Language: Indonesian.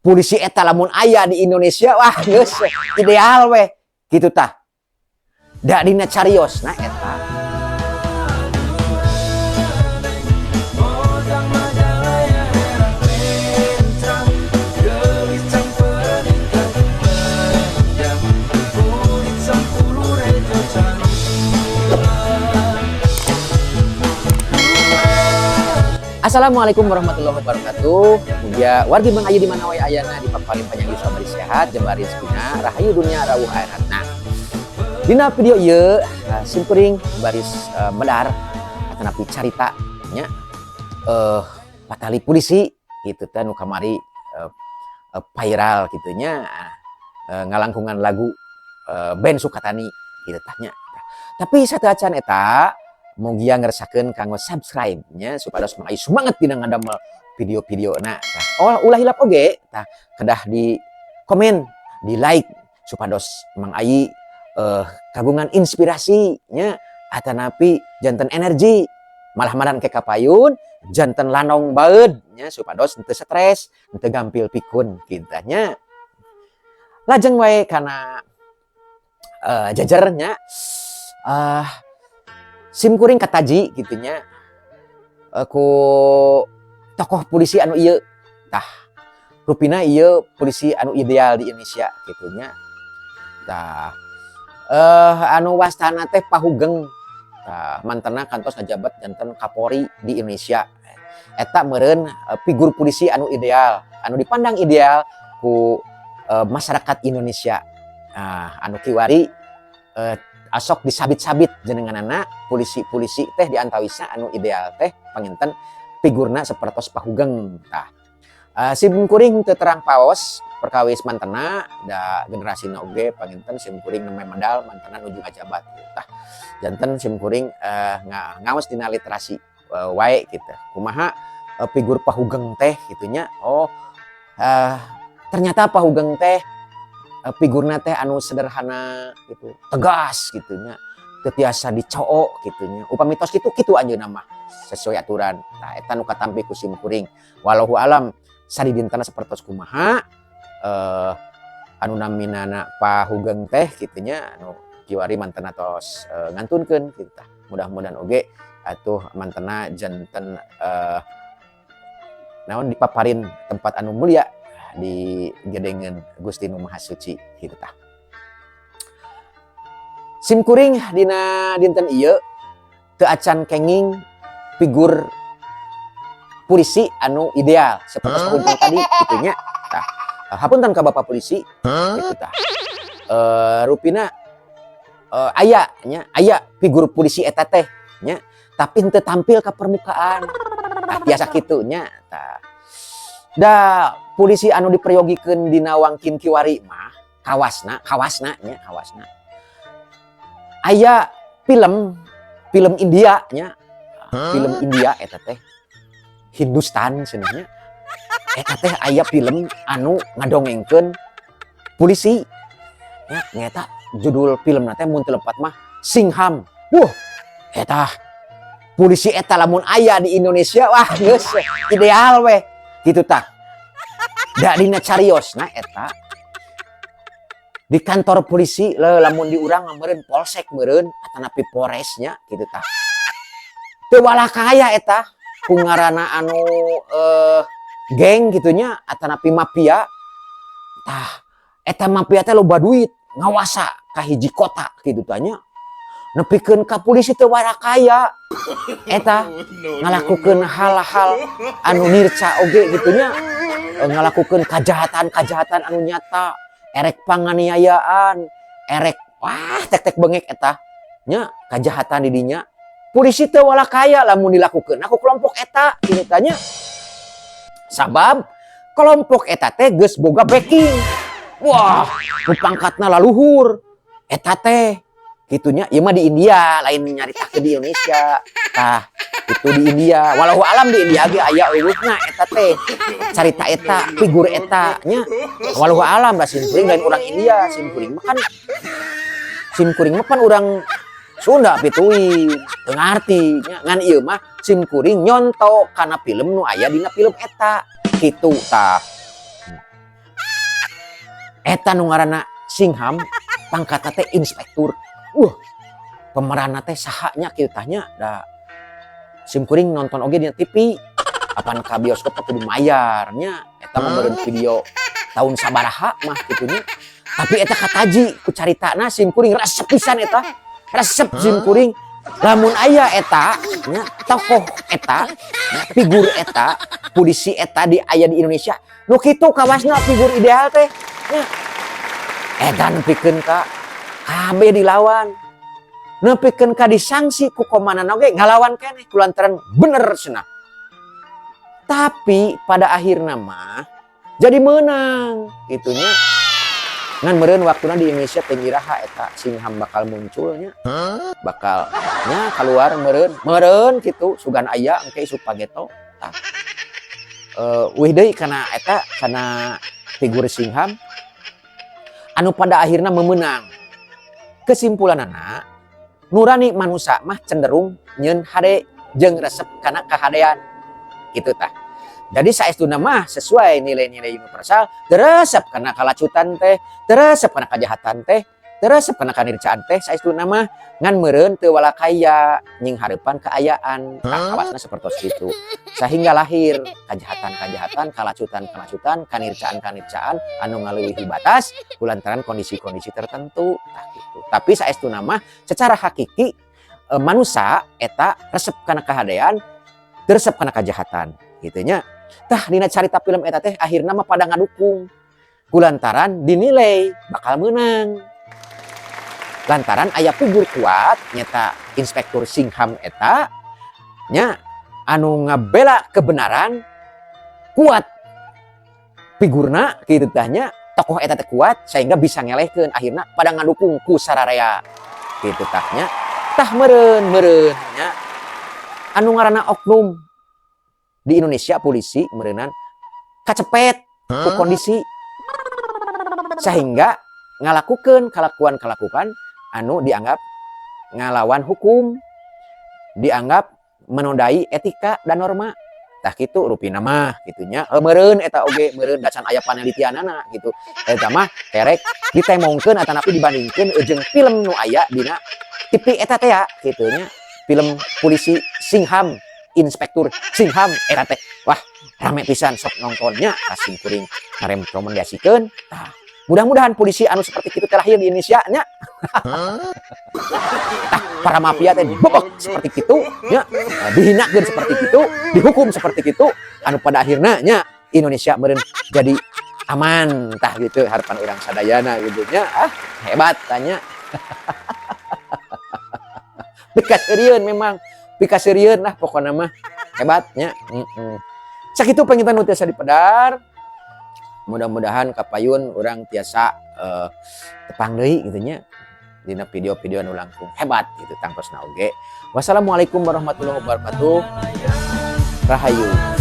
polisi eta lamun aya di Indonesia wah geus ideal weh kitu tah. Da dina cariosna eta Assalamualaikum warahmatullahi wabarakatuh. Mugia wargi Bang Ayu di mana wae ayana di paparin panjang yuswa bari sehat jembari rezekina rahayu dunia rawuh akhirat. Nah, dina video ieu simkuring baris medar atanapi carita nya patali polisi kitu teh nu kamari viral kitu nya ngalangkungan lagu band Sukatani kitu tah nya. Tapi sateuacan eta mugia ngerasakeun kanggo subscribe nya supados Mang Ayu semangat dina ngadamel video-video na ulah hilap oge tah kedah di komen di like supados Mang Ayu kagungan inspirasi nya atanapi janten energi malah madan ke kapayun janten lanong baeud nya supados henteu stres henteu gampil pikun kitu nya lajeng wae kana jajarnya simkuring kataji gitunya ku tokoh polisi anu ieu tah rupina ieu polisi anu ideal di Indonesia gitunya tah anu wastana teh pahugeng tah mantena kantos ngajabat janten Kapolri di Indonesia eta meureun figur polisi anu ideal anu dipandang ideal ku masyarakat Indonesia anu kiwari asok disabit-sabit jenenganana polisi-polisi teh diantawisa anu ideal teh panginten figurna sapertos pahugeng tah simkuring teu terang paos perkawis mantena da generasina oge panginten simkuring nemeh medal mantena nuju ngajabat tah janten simkuring ngaos dina literasi wae kitu kumaha figur pahugeng teh gitunya ternyata pahugeng teh figurna teh anu sederhana gitu tegas gitunya teu dicook gitunya upami tos kitu anjeunna mah sesuai aturan tah eta nu katampi ku simkuring wallahu alam sadidintana sapertos kumaha anu naminana pahugeng teh gitunya anu kiwari mantena tos ngantunkeun kitu tah mudah-mudahan oge atuh mantena janten naon dipaparin tempat anu mulia di gedengan Gusti Nu Maha Suci gitu tah. Simkuring dina dinten ieu teu acan kenging figur polisi anu ideal sapertos pahugeng tadi kitu nya tah. Hapunten ka Bapak polisi kitu tah. Rupina aya figur polisi eta teh nya tapi henteu tampil ka permukaan. Tah biasa kitu nya tah. Da polisi anu diperyogikeun dina wangkin kiwari mah kawasna nya kawasna aya film India nya film India eta teh Hindustan cenah eta teh aya film anu ngadongengkeun polisi nya nyata judul filmna teh mun teu lepat mah Singham. Eta polisi eta lamun aya di Indonesia wah geus ideal weh gitu tah. Da dina cariosna eta di kantor polisi lamun di urang meureun polsek meureun atanapi polresnya kitu tah. Teu walakaya eta ku ngaranna anu geng gitunya atanapi mafia. Tah eta mafia teh loba duit ngawasa ka hiji kota kitu tah nya. Nepikeun ka polisi teu walakaya eta ngalakukeun hal-hal anu nirca oge gitunya ngalakukeun kajahatan anu nyata erek panganiayaan erek tek bengek eta nya kajahatan di dinya polisi teu walakaya lamun dilakukeun aku kelompok eta kitu tanya sabab kelompok eta teh geus boga backing wah nu pangkatna laluhur eta teh gitunya ieu mah di India lain nyaritakeun di Indonesia tah itu di India walau alam di India ge aya eueuna eta teh carita eta figur eta nya walau alam da simkuring lain urang India simkuring mah kan urang Sunda pituin teu ngarti nya ngan ieu mah simkuring nyonto kana film nu aya dina film eta kitu tah Eta nu ngaranna Singham pangkatna teh inspektur. Pemeranna teh saha nya kieu tanya da simkuring nonton oge di TV. Apan ka bioskop kudu mayarnya. Eta mah meureun video tahun sabaraha mah kitu nya. Tapi eta kataji ku caritana simkuring resep pisan eta. Resep simkuring lamun aya eta nya tokoh eta nya, figur eta polisi eta di aya di Indonesia nu kitu kawasna figur ideal teh nya eta nepikeun ka kabeh dilawan nepikeun ka disangsi ku komandan oge ngalawan keneh kulantaran bener cenah. Tapi pada akhirnya mah jadi menang gitunya. Ngan meureun waktuna di Indonesia teh iraha eta Singham bakal munculnya. Bakalnya keluar meureun kitu sugan aya engke isuk pageto. Tah. Wih deui kana eta kana figur Singham anu pada akhirnya memenang. Kesimpulanana nurani manusia mah cenderung nyeun hade jeung resep kana kahadean. Gitu tah. Jadi saestuna mah sesuai nilai-nilai universal, teresep kana kalacutan teh, teresep kana kajahatan teh, teresep kana kanircaan teh saestuna mah ngan meureun teu walakaya nying hareupan kaayaan. Tah kawasna sapertos kitu. Sehingga lahir kajahatan-kajahatan, kalacutan-kalacutan, kanircaan-kanircaan anu ngaleuwih batas kulantaran kondisi-kondisi tertentu. Tah kitu. Tapi saestuna mah secara hakiki manusia eta resep kana kahadean, teresep kana kajahatan. Gitunya. Tah dina carita film eta teh akhirna mah pada ngadukung. Kulantaran dinilai bakal menang. Lantaran aya figur kuat nyata inspektur Singham eta nya anu ngabela kebenaran kuat. Figurna kitu tah nya tokoh eta teh kuat sehingga bisa ngelehkeun akhirna pada ngadukung ku sararea. Kitu tah nya. Tah meureun nya anu ngaranna oknum di Indonesia polisi meureunan kacepet ku kondisi sehingga ngalakukeun kalakuan anu dianggap ngalawan hukum, dianggap menodai etika dan norma. Tah kitu rupina mah gitunya. Meureun eta oge meureun dacan aya panelitianana gitu. Eta mah kerek ditemongkeun atanapi dibandingkeun jeung film nu aya dina TV eta teh ya gitunya. Film polisi Singham, Inspektur Singham eta teh. Wah, rame pisan sok nontonnya kasih kuring ngarekomendasikeun. Tah, mudah-mudahan polisi anu seperti itu terakhir di Indonesia nya. Tah, para mafia teh bebek seperti itu nya. Dihinakeun seperti itu, dihukum seperti itu. Anu pada akhirnya nya Indonesia meureun jadi aman tah gitu harapan urang sadayana gitu nya. Ah, hebat tanya. Pikaseureun memang, pikaseureun lah pokokna mah. Hebatnya. Sakitu pengintan nu tiasa dipedar. Mudah-mudahan kapayun orang tiasa tepang deui gitu nya dina video-video anu langkung hebat gitu tangtosna oge. Wassalamualaikum warahmatullahi wabarakatuh. Rahayu.